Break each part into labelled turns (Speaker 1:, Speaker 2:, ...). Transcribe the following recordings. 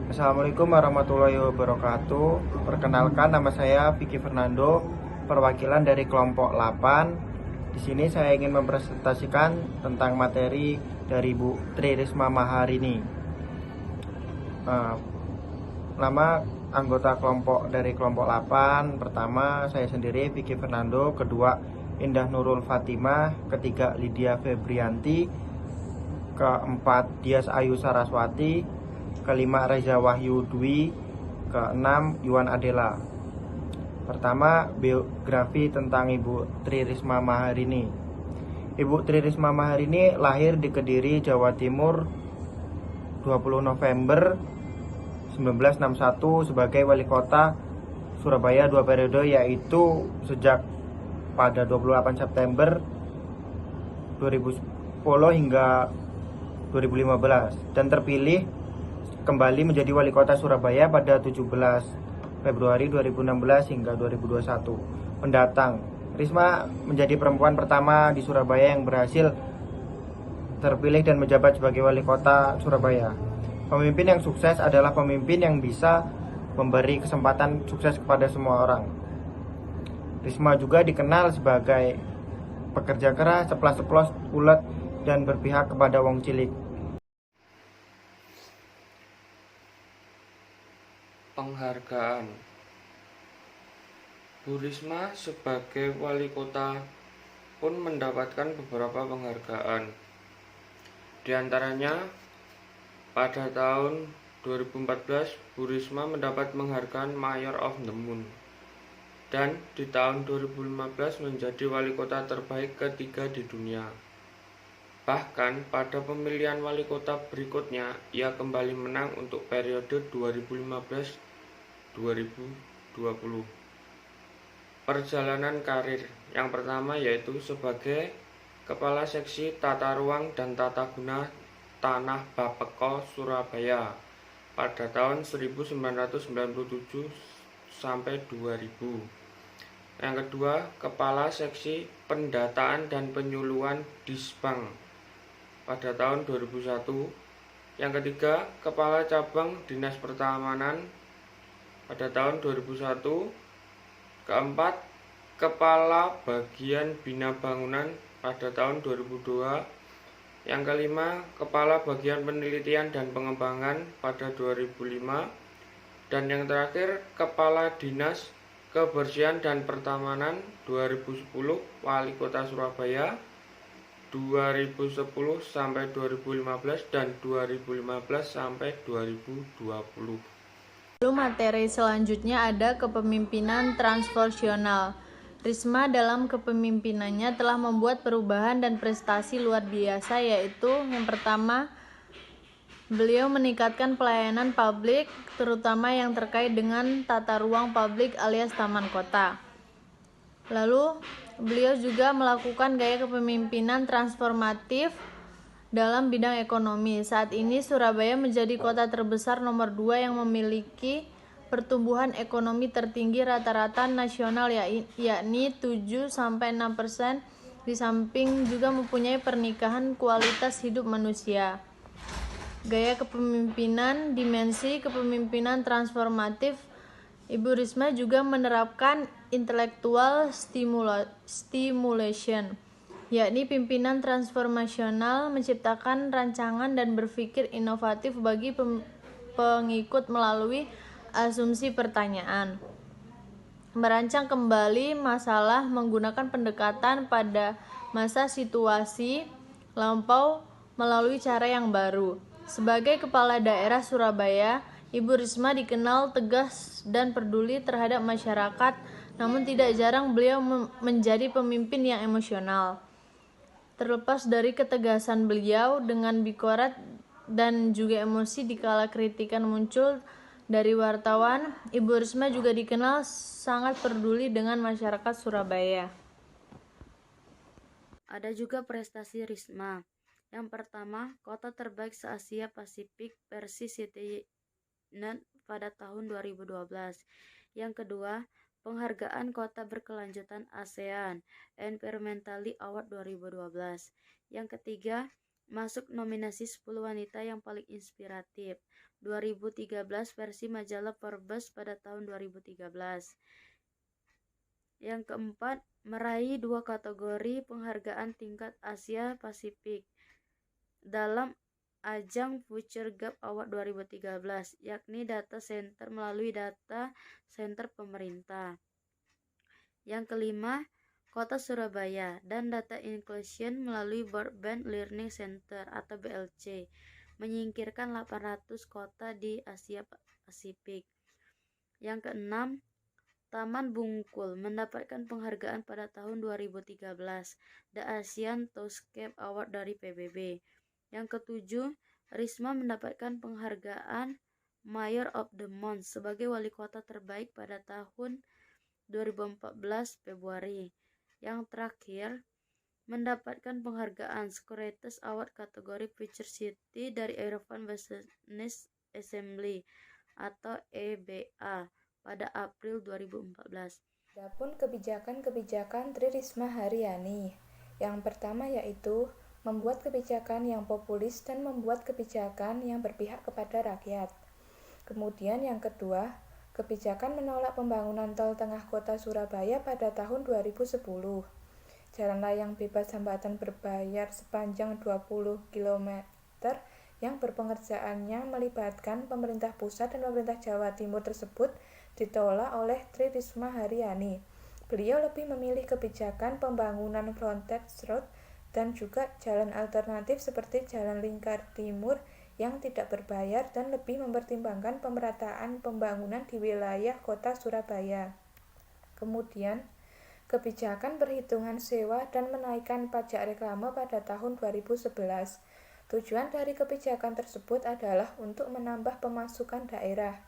Speaker 1: Assalamualaikum warahmatullahi wabarakatuh. Perkenalkan, nama saya Vicky Fernando, perwakilan dari kelompok 8. Di sini saya ingin mempresentasikan tentang materi dari Bu Tri Risma Maharini. Nama anggota kelompok dari kelompok 8, pertama saya sendiri Vicky Fernando, kedua Indah Nurul Fatimah, ketiga Lydia Febrianti, keempat Dias Ayu Saraswati, kelima Reza Wahyu Dwi, keenam Yuan Adela. Pertama, biografi tentang Ibu Tri Risma Maharini. Ibu Tri Risma Maharini lahir di Kediri, Jawa Timur 20 November 1961 sebagai wali kota Surabaya 2 periode, yaitu sejak pada 28 September 2010 hingga 2015, dan terpilih kembali menjadi wali kota Surabaya pada 17 Februari 2016 hingga 2021 mendatang. Risma menjadi perempuan pertama di Surabaya yang berhasil terpilih dan menjabat sebagai wali kota Surabaya. Pemimpin yang sukses adalah pemimpin yang bisa memberi kesempatan sukses kepada semua orang. Risma juga dikenal sebagai pekerja keras, ceplas-ceplos, ulet, dan berpihak kepada wong cilik.
Speaker 2: Penghargaan. Bu Risma sebagai wali kota pun mendapatkan beberapa penghargaan. Di antaranya, pada tahun 2014, Bu Risma mendapat penghargaan Mayor of the Moon. Dan di tahun 2015 menjadi wali kota terbaik ketiga di dunia. Bahkan pada pemilihan wali kota berikutnya, ia kembali menang untuk periode 2015-2020. Perjalanan karir yang pertama yaitu sebagai Kepala Seksi Tata Ruang dan Tata Guna Tanah Bapeko Surabaya pada tahun 1997 sampai 2000. Yang kedua, Kepala Seksi Pendataan dan Penyuluhan Disbang pada tahun 2001. Yang ketiga, Kepala Cabang Dinas Pertamanan pada tahun 2001. Keempat, Kepala Bagian Bina Bangunan pada tahun 2002. Yang kelima, Kepala Bagian Penelitian dan Pengembangan pada 2005. Dan yang terakhir, Kepala Dinas Kebersihan dan Pertamanan 2010, Wali Kota Surabaya 2010 sampai 2015 dan 2015 sampai 2020.
Speaker 3: Lalu materi selanjutnya ada kepemimpinan transformasional. Risma dalam kepemimpinannya telah membuat perubahan dan prestasi luar biasa, yaitu yang pertama, beliau meningkatkan pelayanan publik, terutama yang terkait dengan tata ruang publik alias taman kota. Lalu, beliau juga melakukan gaya kepemimpinan transformatif dalam bidang ekonomi. Saat ini Surabaya menjadi kota terbesar nomor 2 yang memiliki pertumbuhan ekonomi tertinggi rata-rata nasional, yakni 7-6%, di samping juga mempunyai pernikahan kualitas hidup manusia. Gaya kepemimpinan, dimensi kepemimpinan transformatif. Ibu Risma juga menerapkan intellectual stimulation, yakni pimpinan transformasional, menciptakan rancangan dan berpikir inovatif bagi pengikut melalui asumsi pertanyaan. Merancang kembali masalah menggunakan pendekatan pada masa situasi lampau melalui cara yang baru. Sebagai Kepala Daerah Surabaya, Ibu Risma dikenal tegas dan peduli terhadap masyarakat, namun tidak jarang beliau menjadi pemimpin yang emosional. Terlepas dari ketegasan beliau dengan bikorat dan juga emosi dikala kritikan muncul dari wartawan, Ibu Risma juga dikenal sangat peduli dengan masyarakat Surabaya.
Speaker 4: Ada juga prestasi Risma. Yang pertama, kota terbaik se-Asia Pasifik versi CityNet pada tahun 2012. Yang kedua, penghargaan kota berkelanjutan ASEAN Environmentally Award 2012. Yang ketiga, masuk nominasi 10 wanita yang paling inspiratif 2013 versi majalah Forbes pada tahun 2013. Yang keempat, meraih 2 kategori penghargaan tingkat Asia Pasifik dalam ajang Future Gap Award 2013, yakni Data Center melalui Data Center pemerintah. Yang kelima, Kota Surabaya dan Data Inclusion melalui Broadband Learning Center atau BLC, menyingkirkan 800 kota di Asia Pasifik. Yang keenam, Taman Bungkul mendapatkan penghargaan pada tahun 2013, The Asian Toughscape Award dari PBB. Yang ketujuh, Risma mendapatkan penghargaan Mayor of the Month sebagai wali kota terbaik pada tahun 2014 Februari. Yang terakhir, mendapatkan penghargaan Securities Award kategori Future City dari Yerevan Business Assembly atau EBA pada April 2014.
Speaker 5: Adapun kebijakan-kebijakan Tri Risma Haryani. Yang pertama yaitu membuat kebijakan yang populis dan membuat kebijakan yang berpihak kepada rakyat. Kemudian yang kedua, kebijakan menolak pembangunan tol tengah kota Surabaya pada tahun 2010. Jalan layang bebas hambatan berbayar sepanjang 20 km yang berpengerjaannya melibatkan pemerintah pusat dan pemerintah Jawa Timur tersebut ditolak oleh Tri Risma Haryani. Beliau lebih memilih kebijakan pembangunan frontage road dan juga jalan alternatif seperti jalan lingkar timur yang tidak berbayar dan lebih mempertimbangkan pemerataan pembangunan di wilayah kota Surabaya. Kemudian, kebijakan perhitungan sewa dan menaikkan pajak reklame pada tahun 2011. Tujuan dari kebijakan tersebut adalah untuk menambah pemasukan daerah.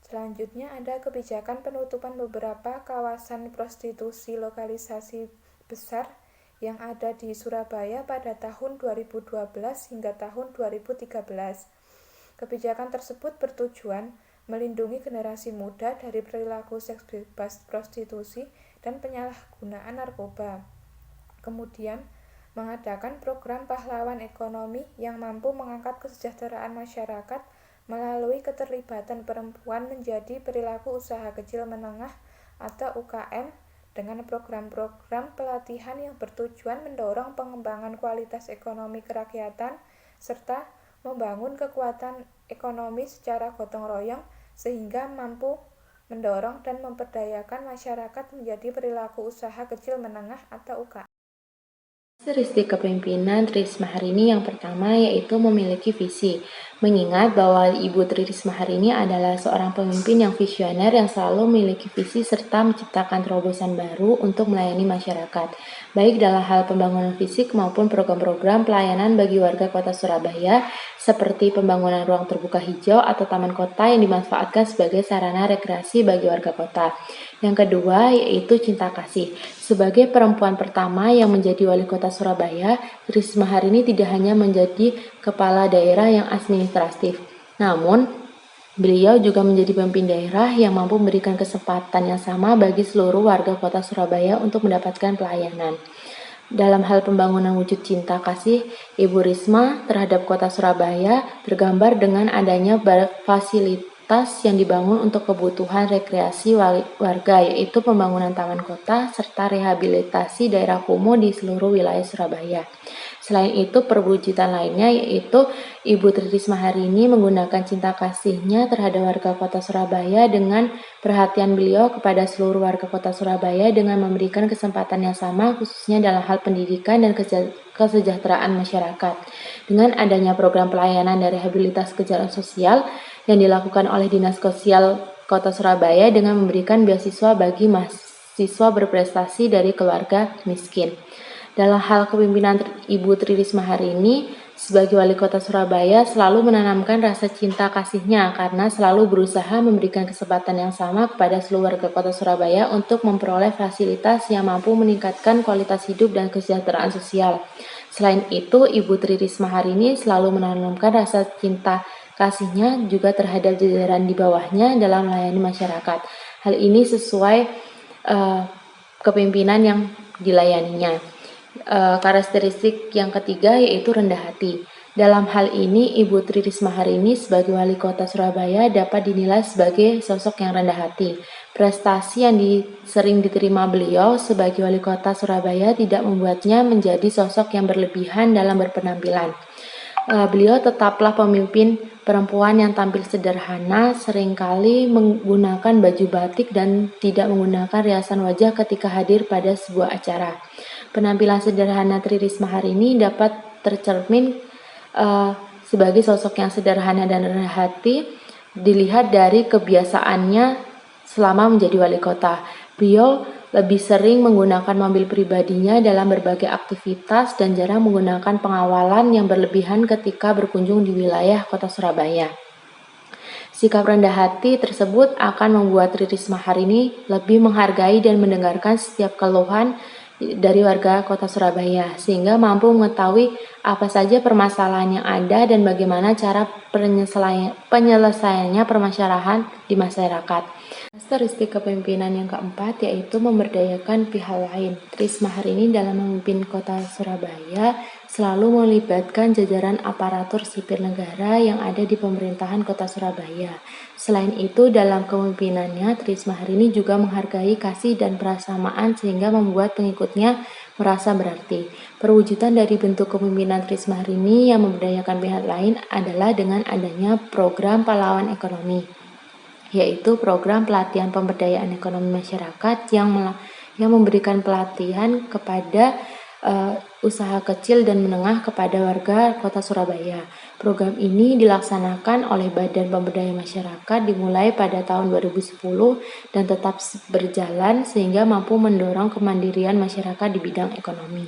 Speaker 5: Selanjutnya ada kebijakan penutupan beberapa kawasan prostitusi lokalisasi besar yang ada di Surabaya pada tahun 2012 hingga tahun 2013. Kebijakan tersebut bertujuan melindungi generasi muda dari perilaku seks bebas prostitusi dan penyalahgunaan narkoba. Kemudian, mengadakan program pahlawan ekonomi yang mampu mengangkat kesejahteraan masyarakat melalui keterlibatan perempuan menjadi perilaku usaha kecil menengah atau UKM dengan program-program pelatihan yang bertujuan mendorong pengembangan kualitas ekonomi kerakyatan serta membangun kekuatan ekonomi secara gotong royong sehingga mampu mendorong dan memperdayakan masyarakat menjadi perilaku usaha kecil menengah atau UKM.
Speaker 6: Karakteristik kepemimpinan Tri Risma Haryani yang pertama yaitu memiliki visi. Mengingat bahwa Ibu Tri Risma Haryani adalah seorang pemimpin yang visioner yang selalu memiliki visi serta menciptakan terobosan baru untuk melayani masyarakat, baik dalam hal pembangunan fisik maupun program-program pelayanan bagi warga kota Surabaya seperti pembangunan ruang terbuka hijau atau taman kota yang dimanfaatkan sebagai sarana rekreasi bagi warga kota. Yang kedua yaitu cinta kasih. Sebagai perempuan pertama yang menjadi wali kota Surabaya, Tri Risma Haryani tidak hanya menjadi kepala daerah yang administratif, namun beliau juga menjadi pemimpin daerah yang mampu memberikan kesempatan yang sama bagi seluruh warga kota Surabaya untuk mendapatkan pelayanan. Dalam hal pembangunan wujud cinta kasih Ibu Risma terhadap kota Surabaya tergambar dengan adanya fasilitas yang dibangun untuk kebutuhan rekreasi warga, yaitu pembangunan taman kota serta rehabilitasi daerah kumuh di seluruh wilayah Surabaya. Selain itu, perwujudan lainnya yaitu Ibu Tri Risma Haryani menggunakan cinta kasihnya terhadap warga kota Surabaya dengan perhatian beliau kepada seluruh warga kota Surabaya dengan memberikan kesempatan yang sama khususnya dalam hal pendidikan dan kesejahteraan masyarakat. Dengan adanya program pelayanan dan rehabilitasi kesejahteraan sosial yang dilakukan oleh Dinas Sosial Kota Surabaya dengan memberikan beasiswa bagi mahasiswa berprestasi dari keluarga miskin. Dalam hal kepemimpinan Ibu Tri Risma Haryani sebagai wali kota Surabaya selalu menanamkan rasa cinta kasihnya karena selalu berusaha memberikan kesempatan yang sama kepada seluruh warga kota Surabaya untuk memperoleh fasilitas yang mampu meningkatkan kualitas hidup dan kesejahteraan sosial. Selain itu, Ibu Tri Risma Haryani selalu menanamkan rasa cinta kasihnya juga terhadap jajaran di bawahnya dalam melayani masyarakat. Hal ini sesuai kepemimpinan yang dilayaninya. Karakteristik yang ketiga yaitu rendah hati. Dalam hal ini, Ibu Tri Risma hari ini sebagai Wali Kota Surabaya dapat dinilai sebagai sosok yang rendah hati. Prestasi yang sering diterima beliau sebagai Wali Kota Surabaya tidak membuatnya menjadi sosok yang berlebihan dalam berpenampilan. Beliau tetaplah pemimpin perempuan yang tampil sederhana, seringkali menggunakan baju batik dan tidak menggunakan riasan wajah ketika hadir pada sebuah acara. Penampilan sederhana Tri Risma hari ini dapat tercermin sebagai sosok yang sederhana dan rendah hati dilihat dari kebiasaannya selama menjadi wali kota. Beliau lebih sering menggunakan mobil pribadinya dalam berbagai aktivitas dan jarang menggunakan pengawalan yang berlebihan ketika berkunjung di wilayah kota Surabaya. Sikap rendah hati tersebut akan membuat Tri Risma hari ini lebih menghargai dan mendengarkan setiap keluhan dari warga kota Surabaya, sehingga mampu mengetahui apa saja permasalahan yang ada dan bagaimana cara penyelesaiannya permasalahan di masyarakat. Karakteristik kepemimpinan yang keempat yaitu memberdayakan pihak lain. Tri Risma hari ini dalam memimpin kota Surabaya selalu melibatkan jajaran aparatur sipil negara yang ada di pemerintahan kota Surabaya. Selain itu, dalam kepemimpinannya, Tri Risma hari ini juga menghargai kasih dan persamaan sehingga membuat pengikutnya merasa berarti. Perwujudan dari bentuk kepemimpinan Tri Risma hari ini yang memberdayakan pihak lain adalah dengan adanya program pahlawan ekonomi, yaitu program pelatihan pemberdayaan ekonomi masyarakat yang memberikan pelatihan kepada usaha kecil dan menengah kepada warga kota Surabaya. Program ini dilaksanakan oleh Badan Pemberdayaan Masyarakat dimulai pada tahun 2010 dan tetap berjalan sehingga mampu mendorong kemandirian masyarakat di bidang ekonomi.